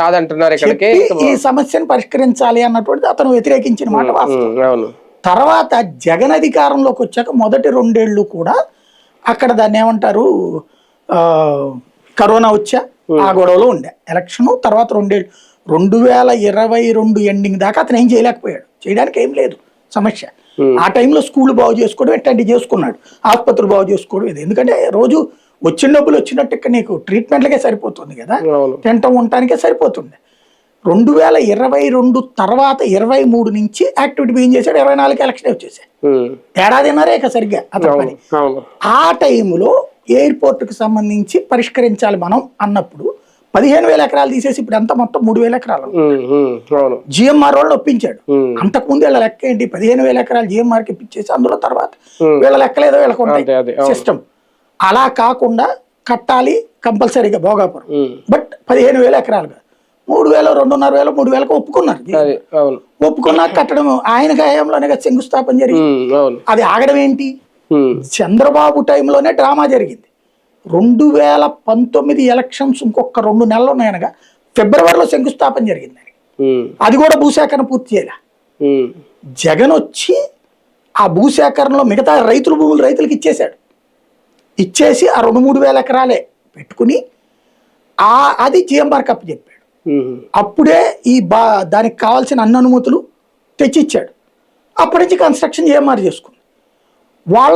కాదంటున్నారు ఇక్కడికి ఈ సమస్యను పరిష్కరించాలి అన్నటువంటిది అతను వ్యతిరేకించిన మాట వాస్తవం. తర్వాత జగన్ అధికారంలోకి వచ్చాక మొదటి 2 ఏళ్ళు కూడా అక్కడ దాన్ని ఏమంటారు కరోనా వచ్చా ఆ గొడవలో ఉండే ఎలక్షన్. తర్వాత 2 ఏళ్ళు 2022 ఎండింగ్ దాకా అతను ఏం చేయలేకపోయాడు. చేయడానికి ఏం లేదు సమస్య. ఆ టైంలో స్కూల్ బాగు చేసుకోవడం ఎట్లాంటివి చేసుకున్నాడు, ఆసుపత్రులు బాగు చేసుకోవడం ఇది. ఎందుకంటే రోజు వచ్చిన డబ్బులు వచ్చినట్టు ఇక్కడ నీకు ట్రీట్మెంట్లకే సరిపోతుంది కదా, తింటం ఉండటానికే సరిపోతుంది. 2022 తర్వాత 23 నుంచి యాక్టివిటీ ఏం చేశాడు, 24 ఎలక్షన్ వచ్చేసాయి. ఏడాదిన్నరే ఇక సరిగ్గా అతని పని. ఆ టైంలో ఎయిర్పోర్ట్కి సంబంధించి పరిష్కరించాలి మనం అన్నప్పుడు 15,000 ఎకరాలు తీసేసి ఇప్పుడు ఎంత మొత్తం 3,000 ఎకరాలు జిఎంఆర్ వాళ్ళు ఒప్పించాడు. అంతకుముందు వీళ్ళ లెక్క ఏంటి, 15,000 ఎకరాలు జిఎంఆర్కి ఇప్పించేసి అందులో తర్వాత వీళ్ళ లెక్కలేదో వీళ్ళకు ఉంటాయి సిస్టమ్. అలా కాకుండా కట్టాలి కంపల్సరీగా భోగాపురం, బట్ 15,000 ఎకరాలుగా 3,000, 2,500, 3,000 ఒప్పుకున్నారు. ఒప్పుకున్నాక కట్టడం ఆయన హయాంలోనే శంకుస్థాపన జరిగింది. అది ఆగడం ఏంటి, చంద్రబాబు టైంలోనే డ్రామా జరిగింది. 2019 ఎలక్షన్స్ ఇంకొక 2 నెలలు ఉన్నాయనగా ఫిబ్రవరిలో శంకుస్థాపన జరిగింది. అది కూడా భూసేకరణ పూర్తి చేయాల. జగన్ వచ్చి ఆ భూసేకరణలో మిగతా రైతుల భూములు రైతులకు ఇచ్చేశాడు. ఇచ్చేసి ఆ 2-3 వేల ఎకరాలే పెట్టుకుని అది జిఎంఆర్ కప్పు చెప్పాడు. అప్పుడే దానికి కావాల్సిన అన్ని అనుమతులు తెచ్చిచ్చాడు. అప్పటి నుంచి కన్స్ట్రక్షన్ జిఎంఆర్ చేసుకుంది. వాళ్ళ